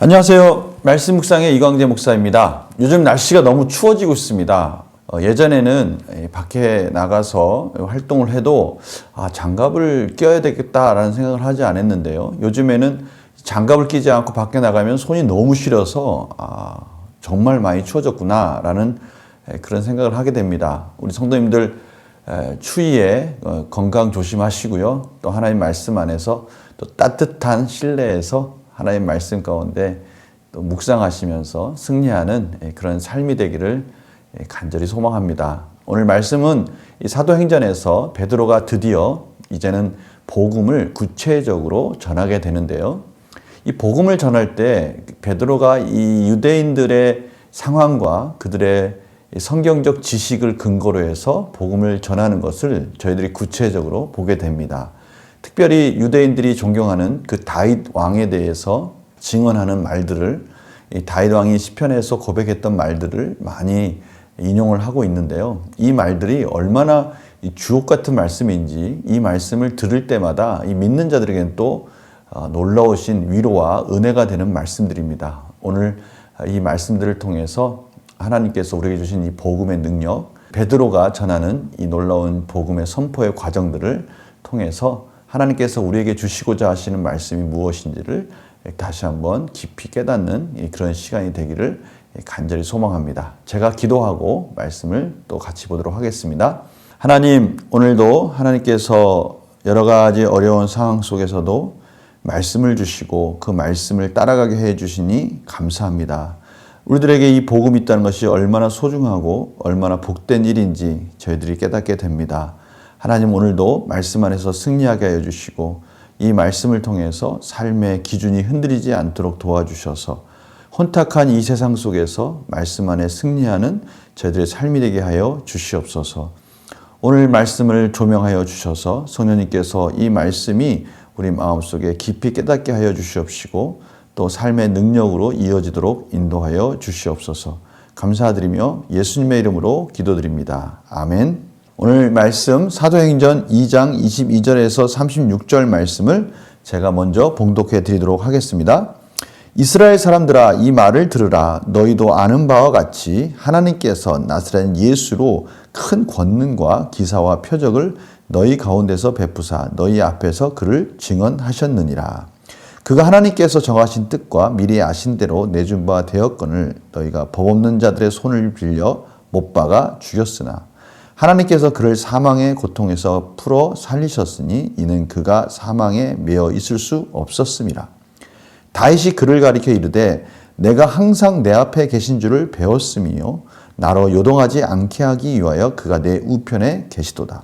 안녕하세요. 말씀 묵상의 이광재 목사입니다. 요즘 날씨가 너무 추워지고 있습니다. 예전에는 밖에 나가서 활동을 해도 장갑을 껴야 되겠다라는 생각을 하지 않았는데요. 요즘에는 장갑을 끼지 않고 밖에 나가면 손이 너무 시려서 정말 많이 추워졌구나라는 그런 생각을 하게 됩니다. 우리 성도님들 추위에 건강 조심하시고요. 또 하나님 말씀 안에서 또 따뜻한 실내에서 하나님 말씀 가운데 또 묵상하시면서 승리하는 그런 삶이 되기를 간절히 소망합니다. 오늘 말씀은 이 사도행전에서 베드로가 드디어 이제는 복음을 구체적으로 전하게 되는데요. 이 복음을 전할 때 베드로가 이 유대인들의 상황과 그들의 성경적 지식을 근거로 해서 복음을 전하는 것을 저희들이 구체적으로 보게 됩니다. 특별히 유대인들이 존경하는 그 다윗 왕에 대해서 증언하는 말들을 다윗 왕이 시편에서 고백했던 말들을 많이 인용을 하고 있는데요. 이 말들이 얼마나 주옥 같은 말씀인지 이 말씀을 들을 때마다 이 믿는 자들에게는 또 놀라우신 위로와 은혜가 되는 말씀들입니다. 오늘 이 말씀들을 통해서 하나님께서 우리에게 주신 이 복음의 능력, 베드로가 전하는 이 놀라운 복음의 선포의 과정들을 통해서 하나님께서 우리에게 주시고자 하시는 말씀이 무엇인지를 다시 한번 깊이 깨닫는 그런 시간이 되기를 간절히 소망합니다. 제가 기도하고 말씀을 또 같이 보도록 하겠습니다. 하나님, 오늘도 하나님께서 여러 가지 어려운 상황 속에서도 말씀을 주시고 그 말씀을 따라가게 해 주시니 감사합니다. 우리들에게 이 복음이 있다는 것이 얼마나 소중하고 얼마나 복된 일인지 저희들이 깨닫게 됩니다. 하나님, 오늘도 말씀 안에서 승리하게 하여 주시고 이 말씀을 통해서 삶의 기준이 흔들리지 않도록 도와주셔서 혼탁한 이 세상 속에서 말씀 안에 승리하는 저희들의 삶이 되게 하여 주시옵소서. 오늘 말씀을 조명하여 주셔서 성령님께서 이 말씀이 우리 마음속에 깊이 깨닫게 하여 주시옵시고 또 삶의 능력으로 이어지도록 인도하여 주시옵소서. 감사드리며 예수님의 이름으로 기도드립니다. 아멘. 오늘 말씀 사도행전 2장 22절에서 36절 말씀을 제가 먼저 봉독해 드리도록 하겠습니다. 이스라엘 사람들아, 이 말을 들으라. 너희도 아는 바와 같이 하나님께서 나사렛 예수로 큰 권능과 기사와 표적을 너희 가운데서 베푸사 너희 앞에서 그를 증언하셨느니라. 그가 하나님께서 정하신 뜻과 미리 아신 대로 내준 바 되었거늘 너희가 법 없는 자들의 손을 빌려 못 박아 죽였으나 하나님께서 그를 사망의 고통에서 풀어 살리셨으니 이는 그가 사망에 매어 있을 수 없었음이라. 다윗이 그를 가리켜 이르되 내가 항상 내 앞에 계신 줄을 배웠음이요 나로 요동하지 않게 하기 위하여 그가 내 우편에 계시도다.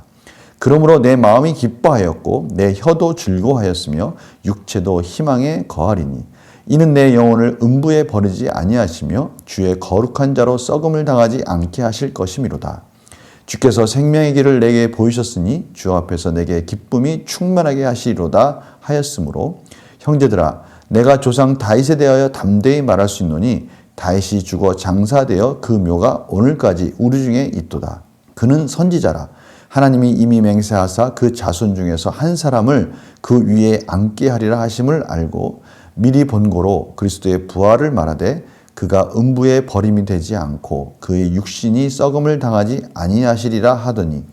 그러므로 내 마음이 기뻐하였고 내 혀도 즐거워하였으며 육체도 희망에 거하리니 이는 내 영혼을 음부에 버리지 아니하시며 주의 거룩한 자로 썩음을 당하지 않게 하실 것이미로다. 주께서 생명의 길을 내게 보이셨으니 주 앞에서 내게 기쁨이 충만하게 하시리로다 하였으므로 형제들아, 내가 조상 다윗에 대하여 담대히 말할 수 있노니 다윗이 죽어 장사되어 그 묘가 오늘까지 우리 중에 있도다. 그는 선지자라. 하나님이 이미 맹세하사 그 자손 중에서 한 사람을 그 위에 앉게 하리라 하심을 알고 미리 본고로 그리스도의 부활을 말하되 그가 음부에 버림이 되지 않고 그의 육신이 썩음을 당하지 아니하시리라 하더니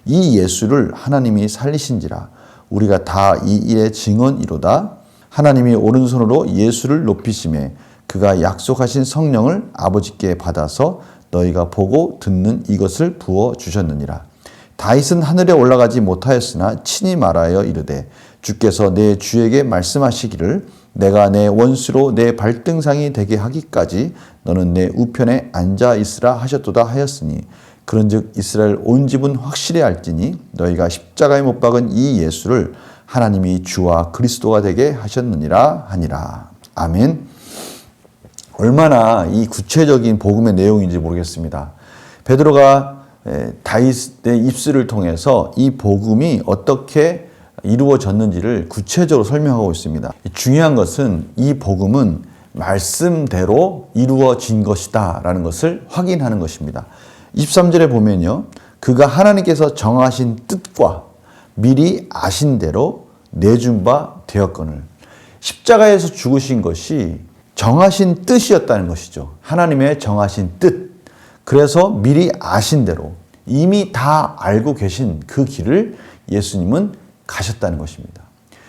이 예수를 하나님이 살리신지라. 우리가 다 이 일의 증언이로다. 하나님이 오른손으로 예수를 높이심에 그가 약속하신 성령을 아버지께 받아서 너희가 보고 듣는 이것을 부어 주셨느니라. 다윗은 하늘에 올라가지 못하였으나 친히 말하여 이르되 주께서 내 주에게 말씀하시기를 내가 내 원수로 내 발등상이 되게 하기까지 너는 내 우편에 앉아 있으라 하셨도다 하였으니 그런즉 이스라엘 온 집은 확실히 알지니 너희가 십자가에 못 박은 이 예수를 하나님이 주와 그리스도가 되게 하셨느니라 하니라. 아멘. 얼마나 이 구체적인 복음의 내용인지 모르겠습니다. 베드로가 다윗의 입술을 통해서 이 복음이 어떻게 이루어졌는지를 구체적으로 설명하고 있습니다. 중요한 것은 이 복음은 말씀대로 이루어진 것이다 라는 것을 확인하는 것입니다. 23절에 보면요, 그가 하나님께서 정하신 뜻과 미리 아신 대로 내준 바 되었거늘. 십자가에서 죽으신 것이 정하신 뜻이었다는 것이죠. 하나님의 정하신 뜻. 그래서 미리 아신 대로 이미 다 알고 계신 그 길을 예수님은 가셨다는 것입니다.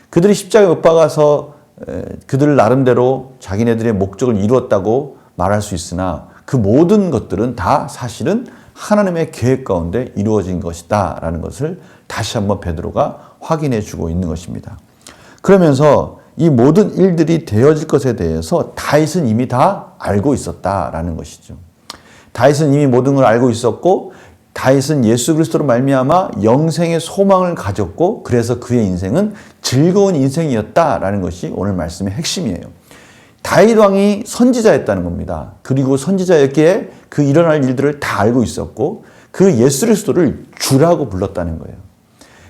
그들이 십자가에 못 박아서 그들 나름대로 자기네들의 목적을 이루었다고 말할 수 있으나 그 모든 것들은 다 사실은 하나님의 계획 가운데 이루어진 것이다 라는 것을 다시 한번 베드로가 확인해 주고 있는 것입니다. 그러면서 이 모든 일들이 되어질 것에 대해서 다윗은 이미 다 알고 있었다라는 것이죠. 다윗은 이미 모든 걸 알고 있었고 다윗은 예수 그리스도로 말미암아 영생의 소망을 가졌고 그래서 그의 인생은 즐거운 인생이었다라는 것이 오늘 말씀의 핵심이에요. 다윗 왕이 선지자였다는 겁니다. 그리고 선지자였기에 그 일어날 일들을 다 알고 있었고 그 예수 그리스도를 주라고 불렀다는 거예요.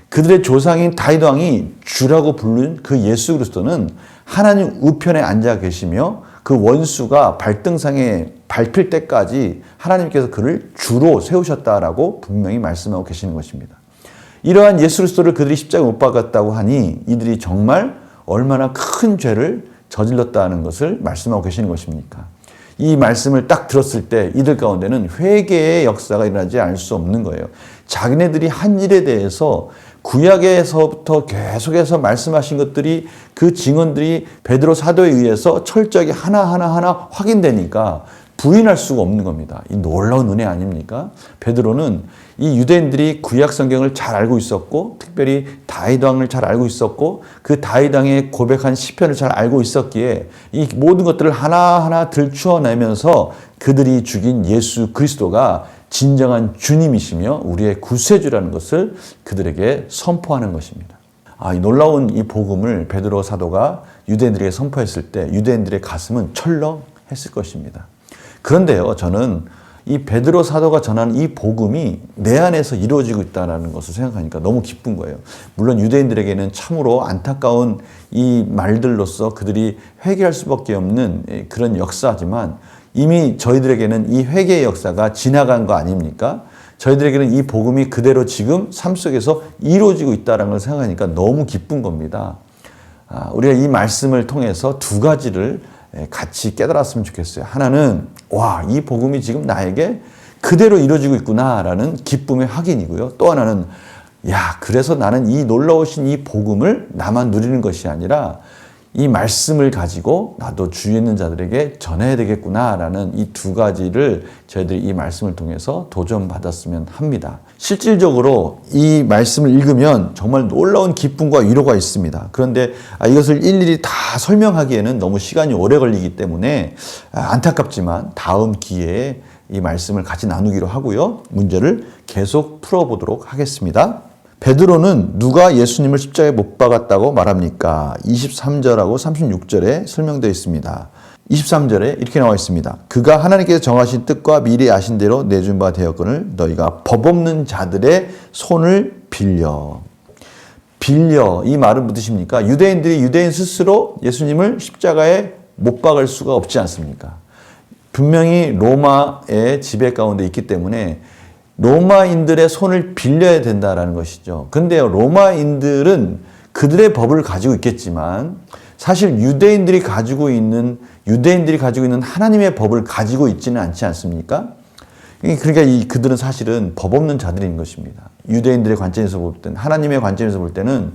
그들의 조상인 다윗 왕이 주라고 부른 그 예수 그리스도는 하나님 우편에 앉아 계시며 그 원수가 발등상에 밟힐 때까지 하나님께서 그를 주로 세우셨다라고 분명히 말씀하고 계시는 것입니다. 이러한 예수 그리스도를 그들이 십자가에 못 박았다고 하니 이들이 정말 얼마나 큰 죄를 저질렀다는 것을 말씀하고 계시는 것입니까? 이 말씀을 딱 들었을 때 이들 가운데는 회개의 역사가 일어나지 않을 수 없는 거예요. 자기네들이 한 일에 대해서 구약에서부터 계속해서 말씀하신 것들이 그 증언들이 베드로 사도에 의해서 철저하게 하나하나 확인되니까 부인할 수가 없는 겁니다. 이 놀라운 은혜 아닙니까? 베드로는 이 유대인들이 구약 성경을 잘 알고 있었고 특별히 다윗 왕을 잘 알고 있었고 그 다윗 왕의 고백한 시편을 잘 알고 있었기에 이 모든 것들을 하나하나 들추어내면서 그들이 죽인 예수 그리스도가 진정한 주님이시며 우리의 구세주라는 것을 그들에게 선포하는 것입니다. 이 놀라운 이 복음을 베드로 사도가 유대인들에게 선포했을 때 유대인들의 가슴은 철렁했을 것입니다. 그런데요, 저는 이 베드로 사도가 전하는 이 복음이 내 안에서 이루어지고 있다는 것을 생각하니까 너무 기쁜 거예요. 물론 유대인들에게는 참으로 안타까운 이 말들로서 그들이 회개할 수밖에 없는 그런 역사지만 이미 저희들에게는 이 회개의 역사가 지나간 거 아닙니까? 저희들에게는 이 복음이 그대로 지금 삶 속에서 이루어지고 있다는 걸 생각하니까 너무 기쁜 겁니다. 우리가 이 말씀을 통해서 두 가지를 같이 깨달았으면 좋겠어요. 하나는 이 복음이 지금 나에게 그대로 이루어지고 있구나라는 기쁨의 확인이고요. 또 하나는 그래서 나는 이 놀라우신 이 복음을 나만 누리는 것이 아니라 이 말씀을 가지고 나도 주위에 있는 자들에게 전해야 되겠구나라는 이 두 가지를 저희들이 이 말씀을 통해서 도전받았으면 합니다. 실질적으로 이 말씀을 읽으면 정말 놀라운 기쁨과 위로가 있습니다. 그런데 이것을 일일이 다 설명하기에는 너무 시간이 오래 걸리기 때문에 안타깝지만 다음 기회에 이 말씀을 같이 나누기로 하고요. 문제를 계속 풀어보도록 하겠습니다. 베드로는 누가 예수님을 십자가에 못 박았다고 말합니까? 23절하고 36절에 설명되어 있습니다. 23절에 이렇게 나와 있습니다. 그가 하나님께서 정하신 뜻과 미리 아신 대로 내준 바 되었거늘 너희가 법 없는 자들의 손을 빌려. 이 말은 무엇입니까? 유대인 스스로 예수님을 십자가에 못 박을 수가 없지 않습니까? 분명히 로마의 지배 가운데 있기 때문에 로마인들의 손을 빌려야 된다라는 것이죠. 근데요, 로마인들은 그들의 법을 가지고 있겠지만 사실 유대인들이 가지고 있는 하나님의 법을 가지고 있지는 않지 않습니까? 그러니까 그들은 사실은 법 없는 자들인 것입니다. 유대인들의 관점에서 볼 때는, 하나님의 관점에서 볼 때는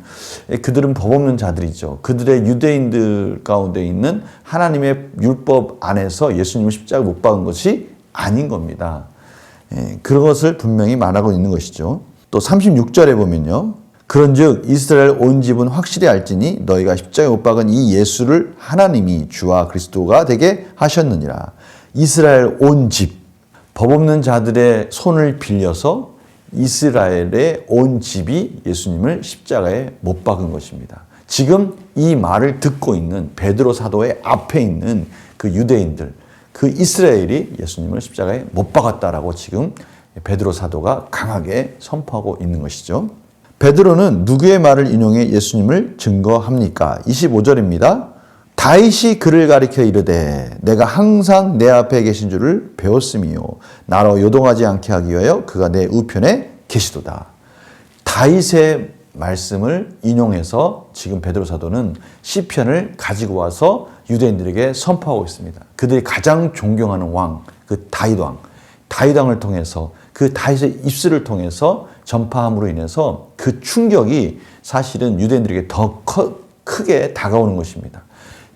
그들은 법 없는 자들이죠. 그들의 유대인들 가운데 있는 하나님의 율법 안에서 예수님을 십자가에 못 박은 것이 아닌 겁니다. 그런 것을 분명히 말하고 있는 것이죠. 또 36절에 보면요. 그런즉 이스라엘 온 집은 확실히 알지니 너희가 십자가에 못 박은 이 예수를 하나님이 주와 그리스도가 되게 하셨느니라. 이스라엘 온 집, 법 없는 자들의 손을 빌려서 이스라엘의 온 집이 예수님을 십자가에 못 박은 것입니다. 지금 이 말을 듣고 있는 베드로 사도의 앞에 있는 그 유대인들, 그 이스라엘이 예수님을 십자가에 못 박았다라고 지금 베드로 사도가 강하게 선포하고 있는 것이죠. 베드로는 누구의 말을 인용해 예수님을 증거합니까? 25절입니다. 다윗이 그를 가리켜 이르되 내가 항상 내 앞에 계신 줄을 배웠으며 나로 요동하지 않게 하기 위하여 그가 내 우편에 계시도다. 다윗의 말씀을 인용해서 지금 베드로 사도는 시편을 가지고 와서 유대인들에게 선포하고 있습니다. 그들이 가장 존경하는 왕, 그 다윗 왕, 다윗 왕을 통해서 그 다윗의 입술을 통해서 전파함으로 인해서 그 충격이 사실은 유대인들에게 더 크게 다가오는 것입니다.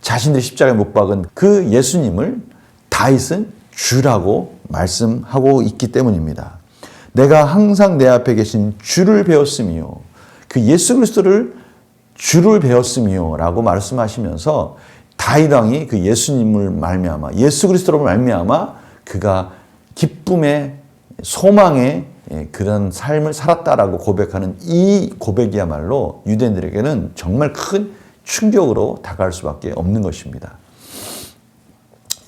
자신들이 십자가에 못 박은 그 예수님을 다윗은 주라고 말씀하고 있기 때문입니다. 내가 항상 내 앞에 계신 주를 배웠으며 그 예수 그리스도를 주를 배웠으며 라고 말씀하시면서 다윗 왕이 그 예수님을 말미암아 예수 그리스도로 말미암아 그가 기쁨의 소망의 그런 삶을 살았다라고 고백하는 이 고백이야말로 유대인들에게는 정말 큰 충격으로 다가올 수밖에 없는 것입니다.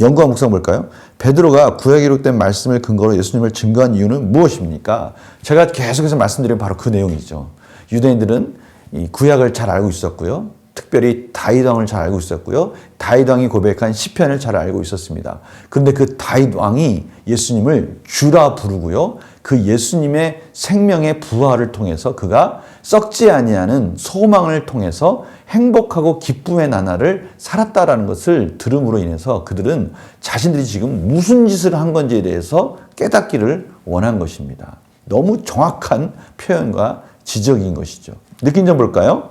연구와 묵상 볼까요? 베드로가 구약에 기록된 말씀을 근거로 예수님을 증거한 이유는 무엇입니까? 제가 계속해서 말씀드린 바로 그 내용이죠. 유대인들은 이 구약을 잘 알고 있었고요. 특별히 다윗 왕을 잘 알고 있었고요. 다윗 왕이 고백한 시편을 잘 알고 있었습니다. 그런데 그 다윗 왕이 예수님을 주라 부르고요. 그 예수님의 생명의 부활을 통해서 그가 썩지 아니하는 소망을 통해서 행복하고 기쁨의 나날을 살았다라는 것을 들음으로 인해서 그들은 자신들이 지금 무슨 짓을 한 건지에 대해서 깨닫기를 원한 것입니다. 너무 정확한 표현과 지적인 것이죠. 느낀 점 볼까요?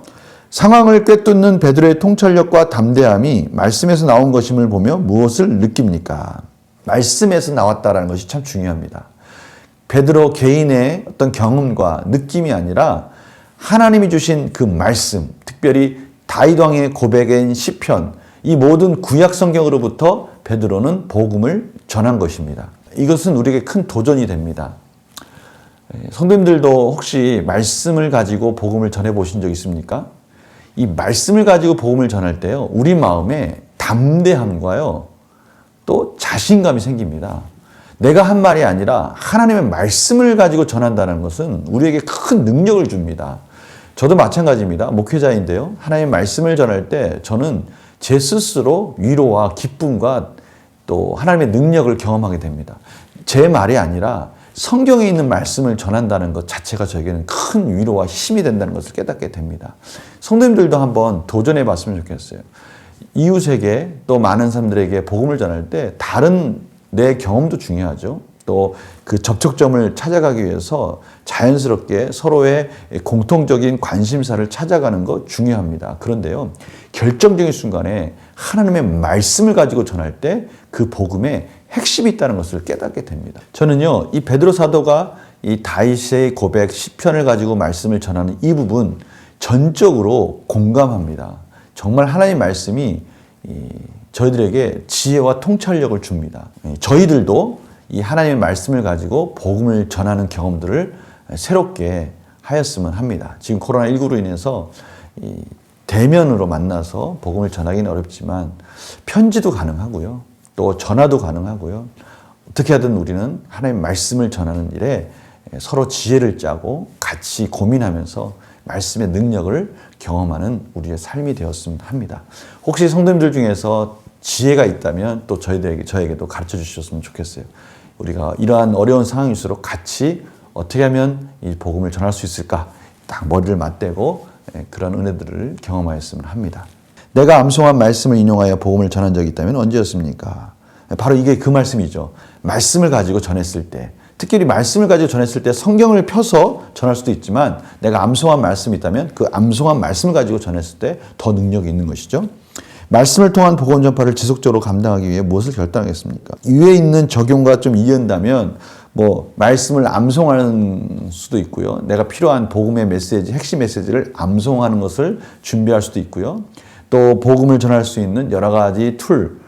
상황을 꿰뚫는 베드로의 통찰력과 담대함이 말씀에서 나온 것임을 보며 무엇을 느낍니까? 말씀에서 나왔다는 것이 참 중요합니다. 베드로 개인의 어떤 경험과 느낌이 아니라 하나님이 주신 그 말씀, 특별히 다윗 왕의 고백인 시편, 이 모든 구약 성경으로부터 베드로는 복음을 전한 것입니다. 이것은 우리에게 큰 도전이 됩니다. 성도님들도 혹시 말씀을 가지고 복음을 전해 보신 적 있습니까? 이 말씀을 가지고 복음을 전할 때요, 우리 마음에 담대함과요, 또 자신감이 생깁니다. 내가 한 말이 아니라 하나님의 말씀을 가지고 전한다는 것은 우리에게 큰 능력을 줍니다. 저도 마찬가지입니다. 목회자인데요. 하나님의 말씀을 전할 때 저는 제 스스로 위로와 기쁨과 또 하나님의 능력을 경험하게 됩니다. 제 말이 아니라 성경에 있는 말씀을 전한다는 것 자체가 저에게는 큰 위로와 힘이 된다는 것을 깨닫게 됩니다. 성도님들도 한번 도전해 봤으면 좋겠어요. 이웃에게 또 많은 사람들에게 복음을 전할 때 다른 내 경험도 중요하죠. 또 그 접촉점을 찾아가기 위해서 자연스럽게 서로의 공통적인 관심사를 찾아가는 거 중요합니다. 그런데요, 결정적인 순간에 하나님의 말씀을 가지고 전할 때 그 복음에 핵심이 있다는 것을 깨닫게 됩니다. 저는요, 이 베드로 사도가 이 다윗의 고백 시편을 가지고 말씀을 전하는 이 부분 전적으로 공감합니다. 정말 하나님의 말씀이 저희들에게 지혜와 통찰력을 줍니다. 저희들도 이 하나님의 말씀을 가지고 복음을 전하는 경험들을 새롭게 하였으면 합니다. 지금 코로나19로 인해서 대면으로 만나서 복음을 전하기는 어렵지만 편지도 가능하고요. 또 전화도 가능하고요. 어떻게 하든 우리는 하나님의 말씀을 전하는 일에 서로 지혜를 짜고 같이 고민하면서 말씀의 능력을 경험하는 우리의 삶이 되었으면 합니다. 혹시 성도님들 중에서 지혜가 있다면 또 저에게도 가르쳐 주셨으면 좋겠어요. 우리가 이러한 어려운 상황일수록 같이 어떻게 하면 이 복음을 전할 수 있을까? 딱 머리를 맞대고 그런 은혜들을 경험하였으면 합니다. 내가 암송한 말씀을 인용하여 복음을 전한 적이 있다면 언제였습니까? 바로 이게 그 말씀이죠. 말씀을 가지고 전했을 때, 특히 말씀을 가지고 전했을 때 성경을 펴서 전할 수도 있지만 내가 암송한 말씀이 있다면 그 암송한 말씀을 가지고 전했을 때 더 능력이 있는 것이죠. 말씀을 통한 복음 전파를 지속적으로 감당하기 위해 무엇을 결단하겠습니까? 위에 있는 적용과 좀 이은다면 말씀을 암송하는 수도 있고요. 내가 필요한 복음의 메시지, 핵심 메시지를 암송하는 것을 준비할 수도 있고요. 또 복음을 전할 수 있는 여러 가지 툴,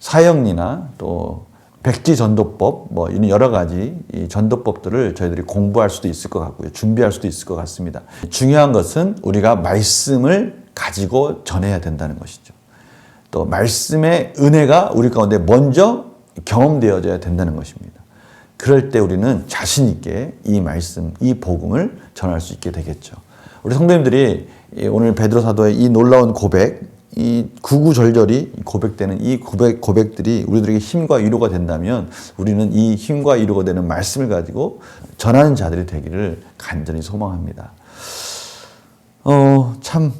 사형리나 또 백지 전도법, 이런 여러 가지 이 전도법들을 저희들이 공부할 수도 있을 것 같고요. 준비할 수도 있을 것 같습니다. 중요한 것은 우리가 말씀을 가지고 전해야 된다는 것이죠. 또 말씀의 은혜가 우리 가운데 먼저 경험되어져야 된다는 것입니다. 그럴 때 우리는 자신 있게 이 말씀, 이 복음을 전할 수 있게 되겠죠. 우리 성도님들이 오늘 베드로 사도의 이 놀라운 고백, 이 구구절절히 고백되는 이 고백들이 우리들에게 힘과 위로가 된다면 우리는 이 힘과 위로가 되는 말씀을 가지고 전하는 자들이 되기를 간절히 소망합니다. 참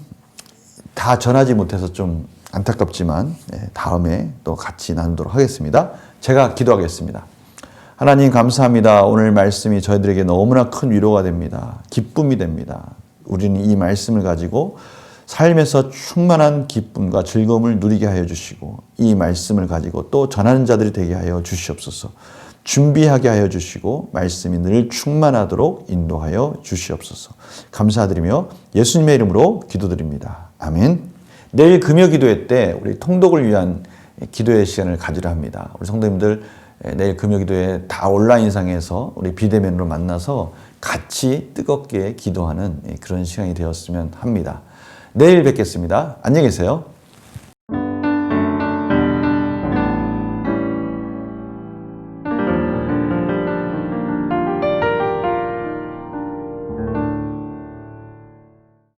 다 전하지 못해서 좀 안타깝지만 다음에 또 같이 나누도록 하겠습니다. 제가 기도하겠습니다. 하나님 감사합니다. 오늘 말씀이 저희들에게 너무나 큰 위로가 됩니다. 기쁨이 됩니다. 우리는 이 말씀을 가지고 삶에서 충만한 기쁨과 즐거움을 누리게 하여 주시고 이 말씀을 가지고 또 전하는 자들이 되게 하여 주시옵소서. 준비하게 하여 주시고 말씀이 늘 충만하도록 인도하여 주시옵소서. 감사드리며 예수님의 이름으로 기도드립니다. 아멘. 내일 금요 기도회 때 우리 통독을 위한 기도의 시간을 가지려 합니다. 우리 성도님들 내일 금요 기도회 다 온라인상에서 우리 비대면으로 만나서 같이 뜨겁게 기도하는 그런 시간이 되었으면 합니다. 내일 뵙겠습니다. 안녕히 계세요.